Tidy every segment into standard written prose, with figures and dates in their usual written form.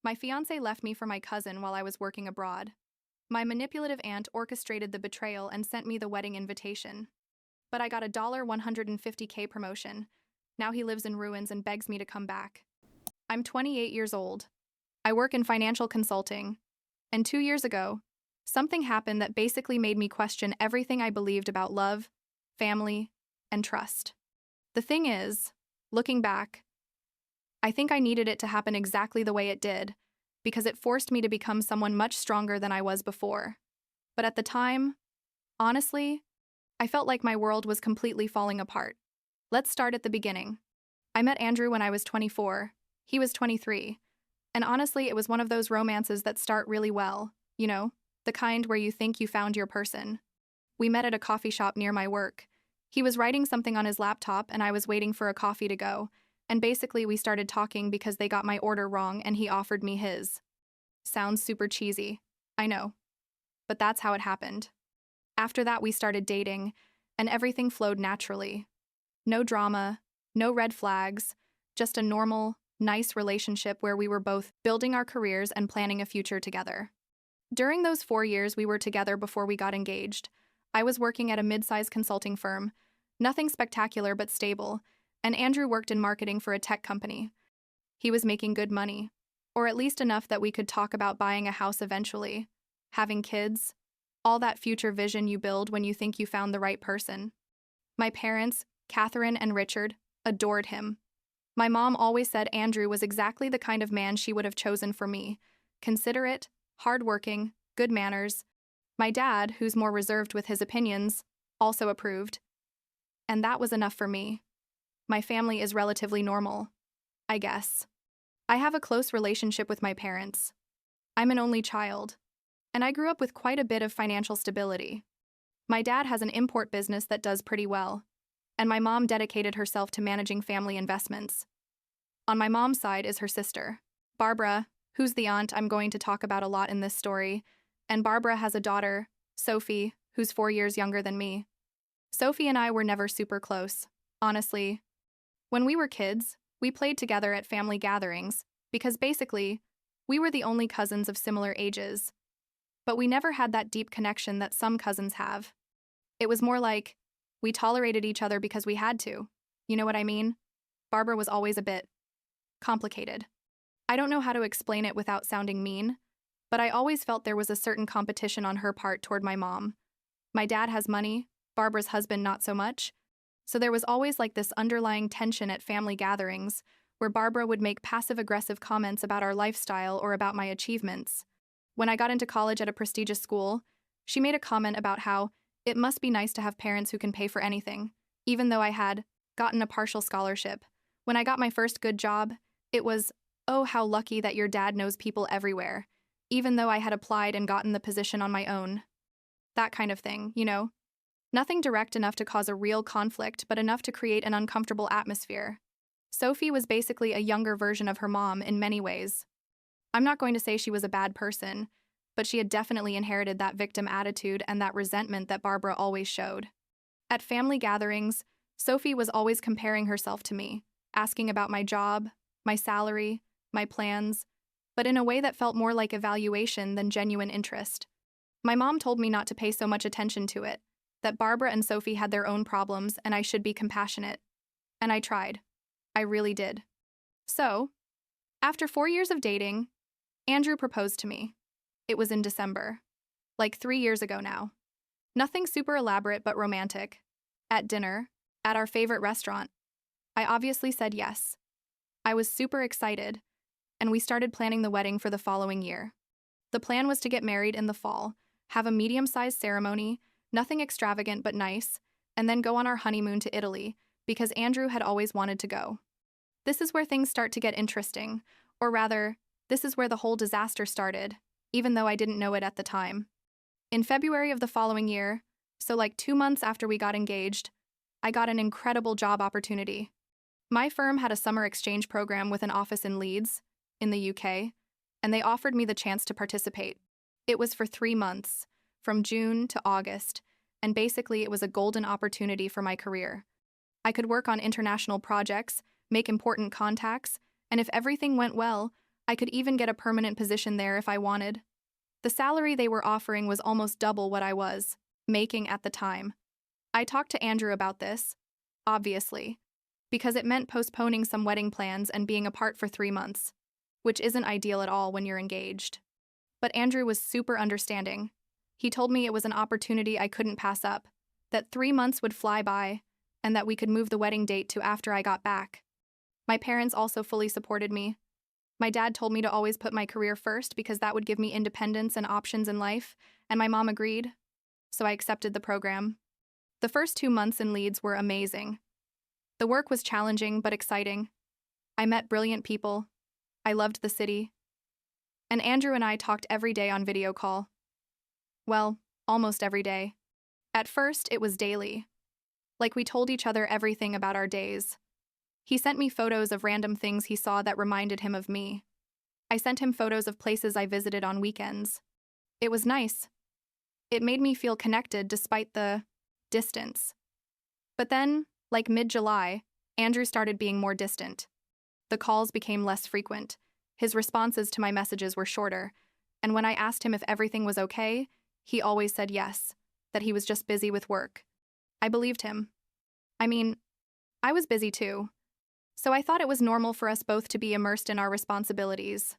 My fiancé left me for my cousin while I was working abroad. My manipulative aunt orchestrated the betrayal and sent me the wedding invitation. But I got a $150K promotion. Now he lives in ruins and begs me to come back. I'm 28 years old. I work in financial consulting. And 2 years ago, something happened that basically made me question everything I believed about love, family, and trust. The thing is, looking back, I think I needed it to happen exactly the way it did, because it forced me to become someone much stronger than I was before. But at the time, honestly, I felt like my world was completely falling apart. Let's start at the beginning. I met Andrew when I was 24. He was 23. And honestly, it was one of those romances that start really well, the kind where you think you found your person. We met at a coffee shop near my work. He was writing something on his laptop and I was waiting for a coffee to go, and basically we started talking because they got my order wrong and he offered me his. Sounds super cheesy, I know. But that's how it happened. After that we started dating, and everything flowed naturally. No drama, no red flags, just a normal, nice relationship where we were both building our careers and planning a future together. During those 4 years we were together before we got engaged, I was working at a mid-sized consulting firm, nothing spectacular but stable, and Andrew worked in marketing for a tech company. He was making good money, or at least enough that we could talk about buying a house eventually, having kids, all that future vision you build when you think you found the right person. My parents, Catherine and Richard, adored him. My mom always said Andrew was exactly the kind of man she would have chosen for me: considerate, hardworking, good manners. My dad, who's more reserved with his opinions, also approved. And that was enough for me. My family is relatively normal, I guess. I have a close relationship with my parents. I'm an only child, and I grew up with quite a bit of financial stability. My dad has an import business that does pretty well, and my mom dedicated herself to managing family investments. On my mom's side is her sister, Barbara, who's the aunt I'm going to talk about a lot in this story, and Barbara has a daughter, Sophie, who's 4 years younger than me. Sophie and I were never super close, honestly. When we were kids, we played together at family gatherings, because basically, we were the only cousins of similar ages. But we never had that deep connection that some cousins have. It was more like, we tolerated each other because we had to. You know what I mean? Barbara was always a bit complicated. I don't know how to explain it without sounding mean, but I always felt there was a certain competition on her part toward my mom. My dad has money, Barbara's husband not so much, so there was always like this underlying tension at family gatherings where Barbara would make passive-aggressive comments about our lifestyle or about my achievements. When I got into college at a prestigious school, she made a comment about how it must be nice to have parents who can pay for anything, even though I had gotten a partial scholarship. When I got my first good job, it was, oh, how lucky that your dad knows people everywhere, even though I had applied and gotten the position on my own. That kind of thing, Nothing direct enough to cause a real conflict, but enough to create an uncomfortable atmosphere. Sophie was basically a younger version of her mom in many ways. I'm not going to say she was a bad person, but she had definitely inherited that victim attitude and that resentment that Barbara always showed. At family gatherings, Sophie was always comparing herself to me, asking about my job, my salary, my plans, but in a way that felt more like evaluation than genuine interest. My mom told me not to pay so much attention to it, that Barbara and Sophie had their own problems and I should be compassionate. And I tried. I really did. So, after 4 years of dating, Andrew proposed to me. It was in December. Like 3 years ago now. Nothing super elaborate but romantic. At dinner, at our favorite restaurant. I obviously said yes. I was super excited, and we started planning the wedding for the following year. The plan was to get married in the fall, have a medium-sized ceremony, nothing extravagant but nice, and then go on our honeymoon to Italy, because Andrew had always wanted to go. This is where things start to get interesting, or rather, this is where the whole disaster started, even though I didn't know it at the time. In February of the following year, so like 2 months after we got engaged, I got an incredible job opportunity. My firm had a summer exchange program with an office in Leeds, in the UK, and they offered me the chance to participate. It was for 3 months, from June to August, and basically it was a golden opportunity for my career. I could work on international projects, make important contacts, and if everything went well, I could even get a permanent position there if I wanted. The salary they were offering was almost double what I was making at the time. I talked to Andrew about this, obviously, because it meant postponing some wedding plans and being apart for 3 months, which isn't ideal at all when you're engaged. But Andrew was super understanding. He told me it was an opportunity I couldn't pass up, that 3 months would fly by, and that we could move the wedding date to after I got back. My parents also fully supported me. My dad told me to always put my career first because that would give me independence and options in life, and my mom agreed, so I accepted the program. The first 2 months in Leeds were amazing. The work was challenging but exciting. I met brilliant people. I loved the city. And Andrew and I talked every day on video call. Well, almost every day. At first, it was daily. Like we told each other everything about our days. He sent me photos of random things he saw that reminded him of me. I sent him photos of places I visited on weekends. It was nice. It made me feel connected despite the distance. But then, like mid-July, Andrew started being more distant. The calls became less frequent. His responses to my messages were shorter, and when I asked him if everything was okay, he always said yes, that he was just busy with work. I believed him. I mean, I was busy too. So I thought it was normal for us both to be immersed in our responsibilities.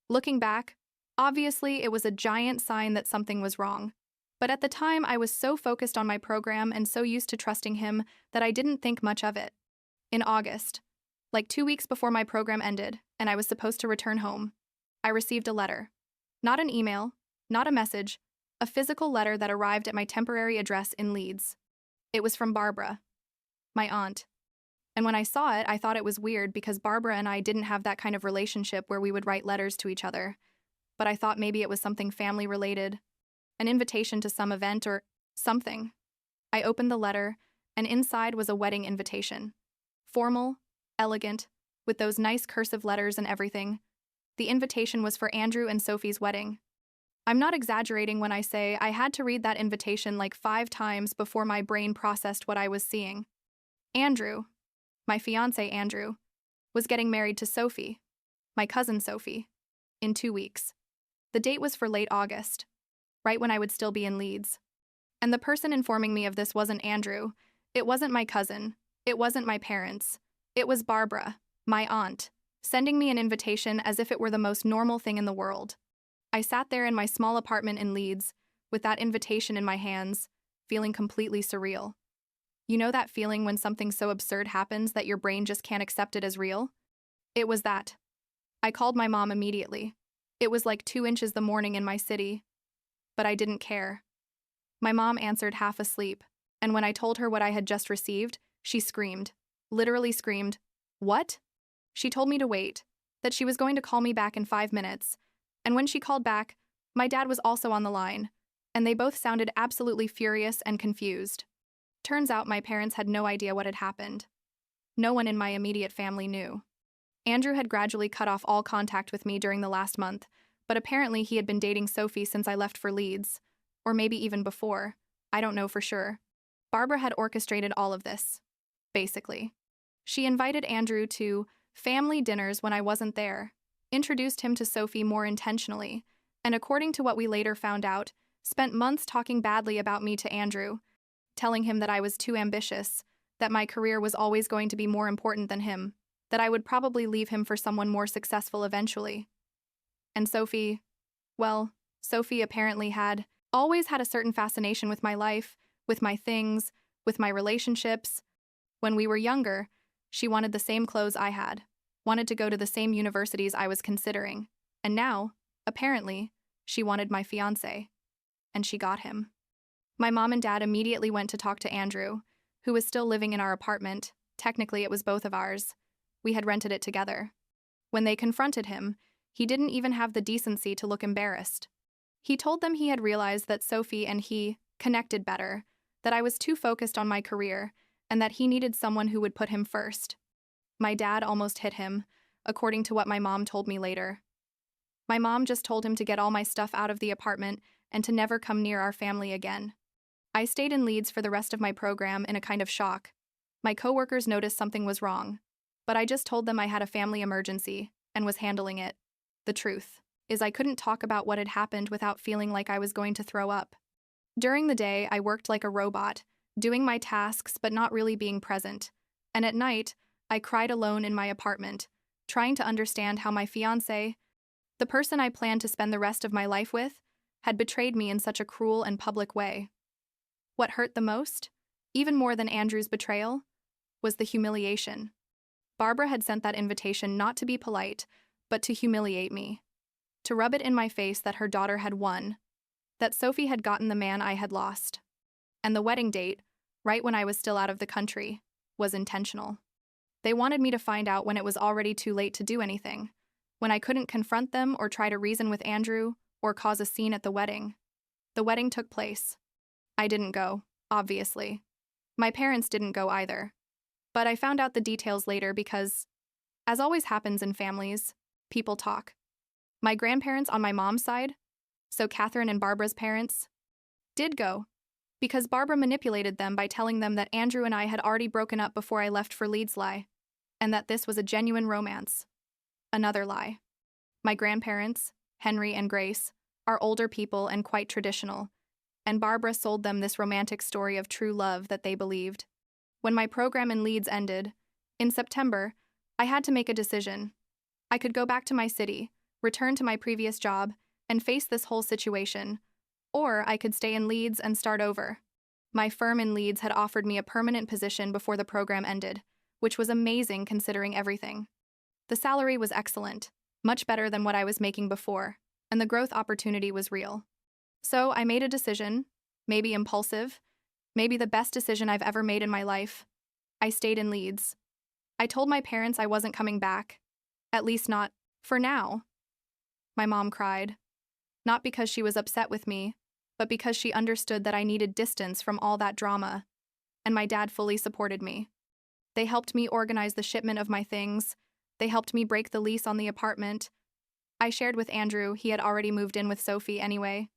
Looking back, obviously it was a giant sign that something was wrong. But at the time, I was so focused on my program and so used to trusting him that I didn't think much of it. In August, like 2 weeks before my program ended and I was supposed to return home, I received a letter. Not an email, not a message, a physical letter that arrived at my temporary address in Leeds. It was from Barbara, my aunt. And when I saw it, I thought it was weird because Barbara and I didn't have that kind of relationship where we would write letters to each other. But I thought maybe it was something family-related, an invitation to some event or something. I opened the letter, and inside was a wedding invitation. Formal, elegant, with those nice cursive letters and everything. The invitation was for Andrew and Sophie's wedding. I'm not exaggerating when I say I had to read that invitation like 5 times before my brain processed what I was seeing. Andrew, my fiancé Andrew, was getting married to Sophie, my cousin Sophie, in 2 weeks. The date was for late August, right when I would still be in Leeds. And the person informing me of this wasn't Andrew, it wasn't my cousin, it wasn't my parents, it was Barbara, my aunt, sending me an invitation as if it were the most normal thing in the world. I sat there in my small apartment in Leeds, with that invitation in my hands, feeling completely surreal. You know that feeling when something so absurd happens that your brain just can't accept it as real? It was that. I called my mom immediately. It was like 2 inches the morning in my city. But I didn't care. My mom answered half asleep, and when I told her what I had just received, she screamed. Literally screamed, "What?" She told me to wait, that she was going to call me back in 5 minutes, and when she called back, my dad was also on the line, and they both sounded absolutely furious and confused. Turns out my parents had no idea what had happened. No one in my immediate family knew. Andrew had gradually cut off all contact with me during the last month, but apparently he had been dating Sophie since I left for Leeds, or maybe even before. I don't know for sure. Barbara had orchestrated all of this, basically. She invited Andrew to family dinners when I wasn't there, introduced him to Sophie more intentionally, and according to what we later found out, spent months talking badly about me to Andrew, telling him that I was too ambitious, that my career was always going to be more important than him, that I would probably leave him for someone more successful eventually. And Sophie, well, Sophie apparently had always had a certain fascination with my life, with my things, with my relationships. When we were younger, she wanted the same clothes I had, wanted to go to the same universities I was considering, and now, apparently, she wanted my fiancé. And she got him. My mom and dad immediately went to talk to Andrew, who was still living in our apartment. Technically, it was both of ours. We had rented it together. When they confronted him, he didn't even have the decency to look embarrassed. He told them he had realized that Sophie and he connected better, that I was too focused on my career, and that he needed someone who would put him first. My dad almost hit him, according to what my mom told me later. My mom just told him to get all my stuff out of the apartment and to never come near our family again. I stayed in Leeds for the rest of my program in a kind of shock. My coworkers noticed something was wrong, but I just told them I had a family emergency and was handling it. the truth, is I couldn't talk about what had happened without feeling like I was going to throw up. During the day, I worked like a robot, doing my tasks but not really being present. And at night, I cried alone in my apartment, trying to understand how my fiancé, the person I planned to spend the rest of my life with, had betrayed me in such a cruel and public way. What hurt the most, even more than Andrew's betrayal, was the humiliation. Barbara had sent that invitation not to be polite, but to humiliate me. To rub it in my face that her daughter had won, that Sophie had gotten the man I had lost. And the wedding date, right when I was still out of the country, was intentional. They wanted me to find out when it was already too late to do anything, when I couldn't confront them or try to reason with Andrew or cause a scene at the wedding. The wedding took place. I didn't go, obviously. My parents didn't go either. But I found out the details later because, as always happens in families, people talk. My grandparents on my mom's side, so Catherine and Barbara's parents, did go, because Barbara manipulated them by telling them that Andrew and I had already broken up before I left for Leeds, and that this was a genuine romance. Another lie. My grandparents, Henry and Grace, are older people and quite traditional, and Barbara sold them this romantic story of true love that they believed. When my program in Leeds ended, in September, I had to make a decision. I could go back to my city, return to my previous job, and face this whole situation, or I could stay in Leeds and start over. My firm in Leeds had offered me a permanent position before the program ended, which was amazing considering everything. The salary was excellent, much better than what I was making before, and the growth opportunity was real. So I made a decision, maybe impulsive, maybe the best decision I've ever made in my life. I stayed in Leeds. I told my parents I wasn't coming back, at least not for now. My mom cried, not because she was upset with me, but because she understood that I needed distance from all that drama, and my dad fully supported me. They helped me organize the shipment of my things. They helped me break the lease on the apartment. I shared with Andrew, he had already moved in with Sophie anyway.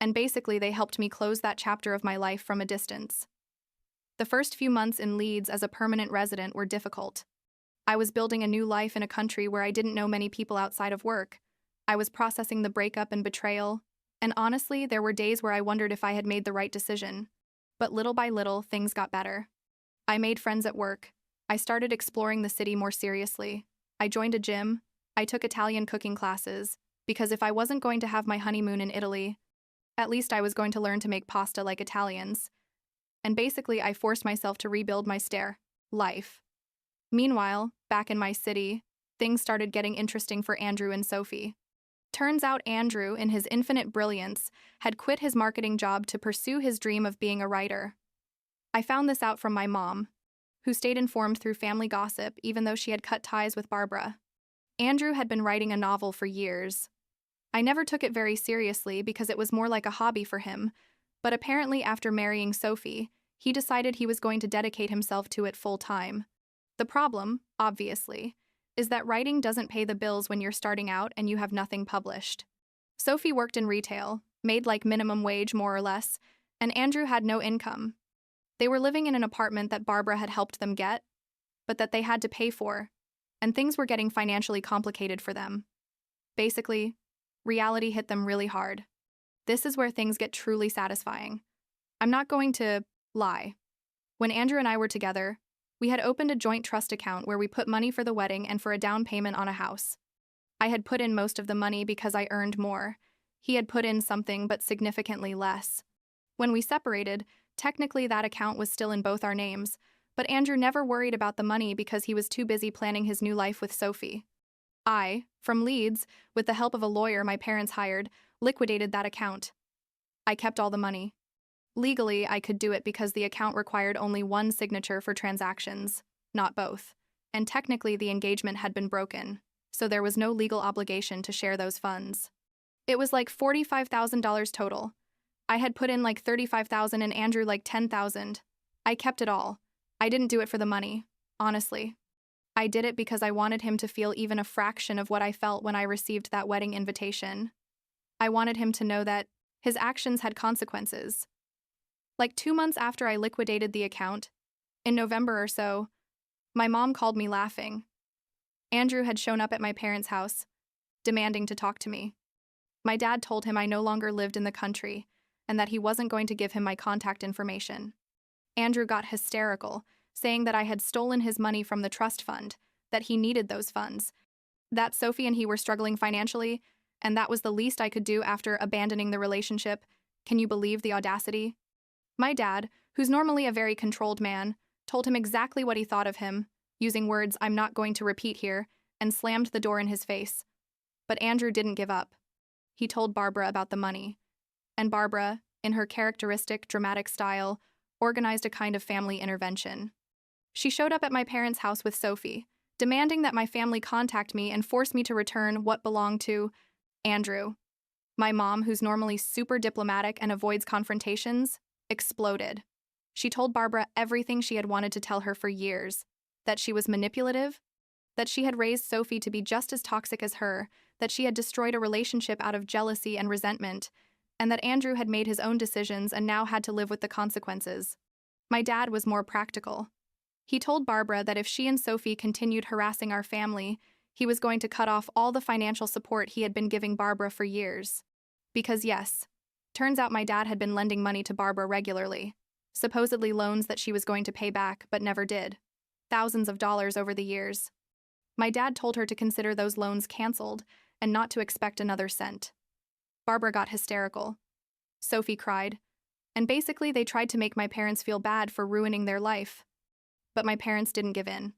And basically they helped me close that chapter of my life from a distance. The first few months in Leeds as a permanent resident were difficult. I was building a new life in a country where I didn't know many people outside of work. I was processing the breakup and betrayal, and honestly, there were days where I wondered if I had made the right decision. But little by little, things got better. I made friends at work. I started exploring the city more seriously. I joined a gym. I took Italian cooking classes, because if I wasn't going to have my honeymoon in Italy, at least I was going to learn to make pasta like Italians. And basically, I forced myself to rebuild my life. Meanwhile, back in my city, things started getting interesting for Andrew and Sophie. Turns out Andrew, in his infinite brilliance, had quit his marketing job to pursue his dream of being a writer. I found this out from my mom, who stayed informed through family gossip even though she had cut ties with Barbara. Andrew had been writing a novel for years. I never took it very seriously because it was more like a hobby for him, but apparently after marrying Sophie, he decided he was going to dedicate himself to it full-time. The problem, obviously, is that writing doesn't pay the bills when you're starting out and you have nothing published. Sophie worked in retail, made like minimum wage more or less, and Andrew had no income. They were living in an apartment that Barbara had helped them get, but that they had to pay for, and things were getting financially complicated for them. Basically, reality hit them really hard. This is where things get truly satisfying. I'm not going to lie. When Andrew and I were together, we had opened a joint trust account where we put money for the wedding and for a down payment on a house. I had put in most of the money because I earned more. He had put in something but significantly less. When we separated, technically that account was still in both our names, but Andrew never worried about the money because he was too busy planning his new life with Sophie. I, from Leeds, with the help of a lawyer my parents hired, liquidated that account. I kept all the money. Legally, I could do it because the account required only one signature for transactions, not both, and technically the engagement had been broken, so there was no legal obligation to share those funds. It was like $45,000 total. I had put in like $35,000 and Andrew like $10,000. I kept it all. I didn't do it for the money, honestly. I did it because I wanted him to feel even a fraction of what I felt when I received that wedding invitation. I wanted him to know that his actions had consequences. Like 2 months after I liquidated the account, in November or so, my mom called me laughing. Andrew had shown up at my parents' house. demanding to talk to me. My dad told him I no longer lived in the country and that he wasn't going to give him my contact information. Andrew got hysterical, saying that I had stolen his money from the trust fund, that he needed those funds, that Sophie and he were struggling financially, and that was the least I could do after abandoning the relationship. Can you believe the audacity? My dad, who's normally a very controlled man, told him exactly what he thought of him, using words I'm not going to repeat here, and slammed the door in his face. But Andrew didn't give up. He told Barbara about the money, and Barbara, in her characteristic dramatic style, organized a kind of family intervention. She showed up at my parents' house with Sophie, demanding that my family contact me and force me to return what belonged to Andrew. My mom, who's normally super diplomatic and avoids confrontations, exploded. She told Barbara everything she had wanted to tell her for years, that she was manipulative, that she had raised Sophie to be just as toxic as her, that she had destroyed a relationship out of jealousy and resentment, and that Andrew had made his own decisions and now had to live with the consequences. My dad was more practical. He told Barbara that if she and Sophie continued harassing our family, he was going to cut off all the financial support he had been giving Barbara for years. Because yes, turns out my dad had been lending money to Barbara regularly, supposedly loans that she was going to pay back but never did. Thousands of dollars over the years. My dad told her to consider those loans canceled and not to expect another cent. Barbara got hysterical. Sophie cried. And basically they tried to make my parents feel bad for ruining their life. But my parents didn't give in.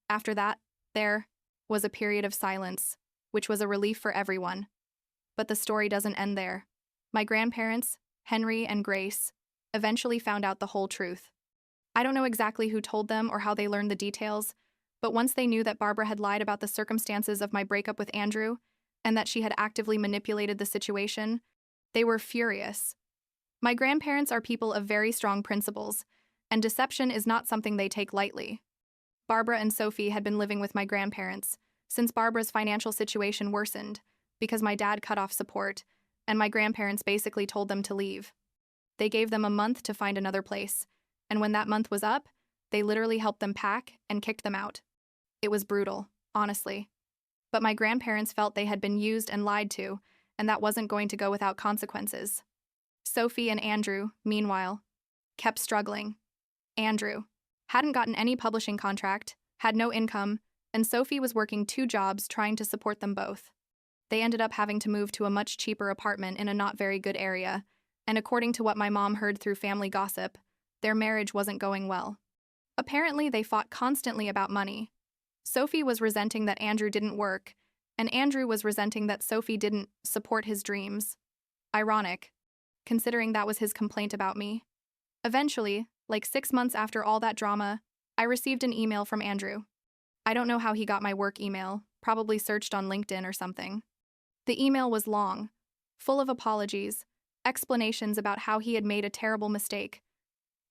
After that, there was a period of silence, which was a relief for everyone. But the story doesn't end there. My grandparents, Henry and Grace, eventually found out the whole truth. I don't know exactly who told them or how they learned the details, but once they knew that Barbara had lied about the circumstances of my breakup with Andrew and that she had actively manipulated the situation, they were furious. My grandparents are people of very strong principles, and deception is not something they take lightly. Barbara and Sophie had been living with my grandparents since Barbara's financial situation worsened because my dad cut off support, and my grandparents basically told them to leave. They gave them a month to find another place, and when that month was up, they literally helped them pack and kicked them out. It was brutal, honestly. But my grandparents felt they had been used and lied to, and that wasn't going to go without consequences. Sophie and Andrew, meanwhile, kept struggling. Andrew hadn't gotten any publishing contract, had no income, and Sophie was working 2 jobs trying to support them both. They ended up having to move to a much cheaper apartment in a not very good area, and according to what my mom heard through family gossip, their marriage wasn't going well. Apparently, they fought constantly about money. Sophie was resenting that Andrew didn't work, and Andrew was resenting that Sophie didn't support his dreams. Ironic, considering that was his complaint about me. Eventually, like 6 months after all that drama, I received an email from Andrew. I don't know how he got my work email, probably searched on LinkedIn or something. The email was long, full of apologies, explanations about how he had made a terrible mistake,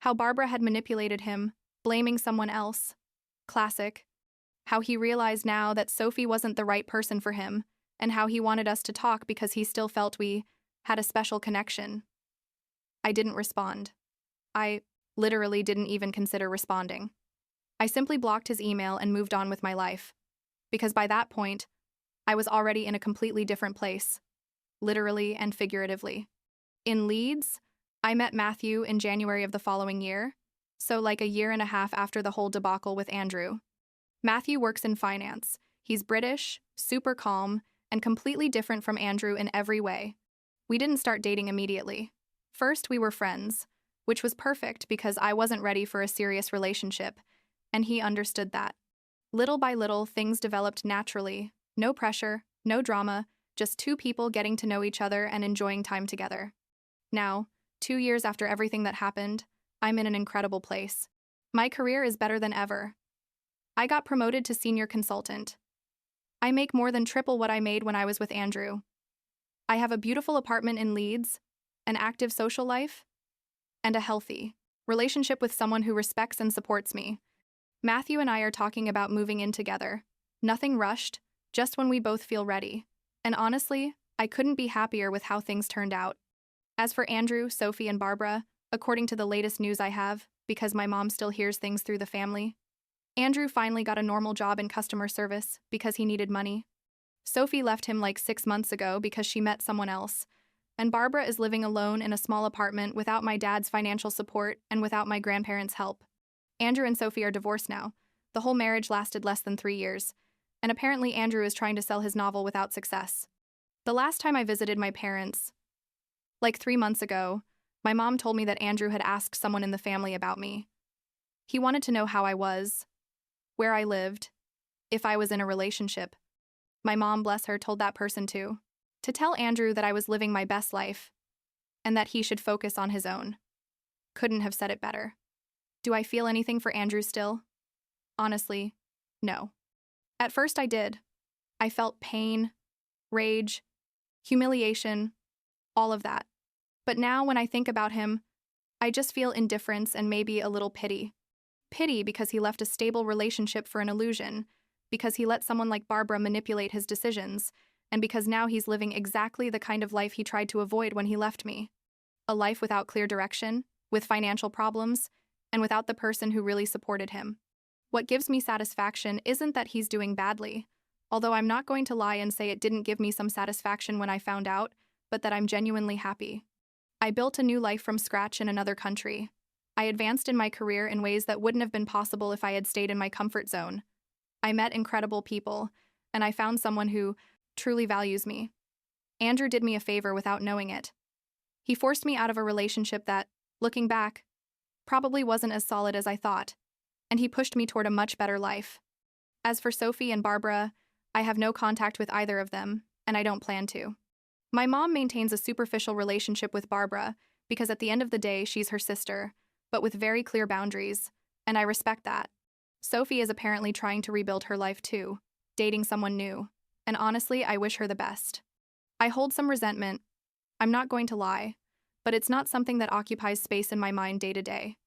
how Barbara had manipulated him, blaming someone else. Classic. How he realized now that Sophie wasn't the right person for him, and how he wanted us to talk because he still felt we had a special connection. I didn't respond. I literally didn't even consider responding. I simply blocked his email and moved on with my life. Because by that point, I was already in a completely different place, literally and figuratively. In Leeds, I met Matthew in January of the following year, so like a year and a half after the whole debacle with Andrew. Matthew works in finance. He's British, super calm, and completely different from Andrew in every way. We didn't start dating immediately. First, we were friends, which was perfect because I wasn't ready for a serious relationship, and he understood that. Little by little, things developed naturally. No pressure, no drama, just 2 people getting to know each other and enjoying time together. Now, 2 years after everything that happened, I'm in an incredible place. My career is better than ever. I got promoted to senior consultant. I make more than triple what I made when I was with Andrew. I have a beautiful apartment in Leeds, an active social life, and a healthy relationship with someone who respects and supports me. Matthew and I are talking about moving in together. Nothing rushed, just when we both feel ready. And honestly, I couldn't be happier with how things turned out. As for Andrew, Sophie, and Barbara, according to the latest news I have, because my mom still hears things through the family, Andrew finally got a normal job in customer service because he needed money. Sophie left him like 6 months ago because she met someone else, and Barbara is living alone in a small apartment without my dad's financial support and without my grandparents' help. Andrew and Sophie are divorced now. The whole marriage lasted less than 3 years, and apparently Andrew is trying to sell his novel without success. The last time I visited my parents, like 3 months ago, my mom told me that Andrew had asked someone in the family about me. He wanted to know how I was, where I lived, if I was in a relationship. My mom, bless her, told that person to tell Andrew that I was living my best life and that he should focus on his own. Couldn't have said it better. Do I feel anything for Andrew still? Honestly, no. At first I did. I felt pain, rage, humiliation, all of that. But now when I think about him, I just feel indifference and maybe a little pity. Pity because he left a stable relationship for an illusion, because he let someone like Barbara manipulate his decisions, and because now he's living exactly the kind of life he tried to avoid when he left me. A life without clear direction, with financial problems, and without the person who really supported him. What gives me satisfaction isn't that he's doing badly, although I'm not going to lie and say it didn't give me some satisfaction when I found out, but that I'm genuinely happy. I built a new life from scratch in another country. I advanced in my career in ways that wouldn't have been possible if I had stayed in my comfort zone. I met incredible people, and I found someone who truly values me. Andrew did me a favor without knowing it. He forced me out of a relationship that, looking back, probably wasn't as solid as I thought, and he pushed me toward a much better life. As for Sophie and Barbara, I have no contact with either of them, and I don't plan to. My mom maintains a superficial relationship with Barbara because at the end of the day she's her sister, but with very clear boundaries, and I respect that. Sophie is apparently trying to rebuild her life too, dating someone new, and honestly, I wish her the best. I hold some resentment, I'm not going to lie, but it's not something that occupies space in my mind day to day.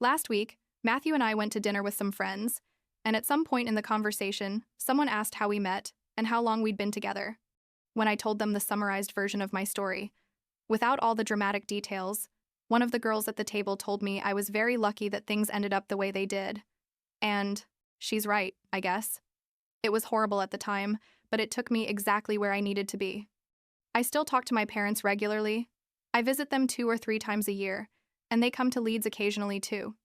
Last week, Matthew and I went to dinner with some friends, and at some point in the conversation, someone asked how we met and how long we'd been together. When I told them the summarized version of my story, without all the dramatic details, one of the girls at the table told me I was very lucky that things ended up the way they did. And she's right, I guess. It was horrible at the time, but it took me exactly where I needed to be. I still talk to my parents regularly. I visit them 2 or 3 times a year, and they come to Leeds occasionally too.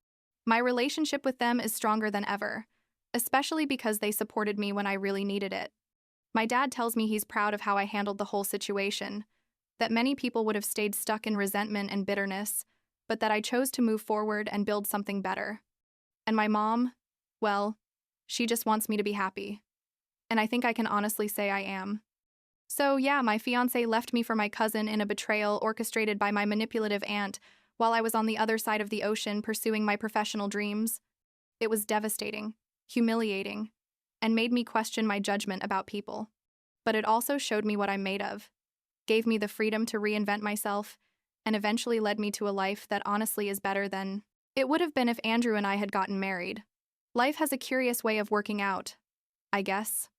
My relationship with them is stronger than ever, especially because they supported me when I really needed it. My dad tells me he's proud of how I handled the whole situation, that many people would have stayed stuck in resentment and bitterness, but that I chose to move forward and build something better. And my mom, well, she just wants me to be happy. And I think I can honestly say I am. So yeah, my fiancé left me for my cousin in a betrayal orchestrated by my manipulative aunt while I was on the other side of the ocean pursuing my professional dreams. It was devastating, humiliating, and made me question my judgment about people. But it also showed me what I'm made of, gave me the freedom to reinvent myself, and eventually led me to a life that honestly is better than it would have been if Andrew and I had gotten married. Life has a curious way of working out, I guess.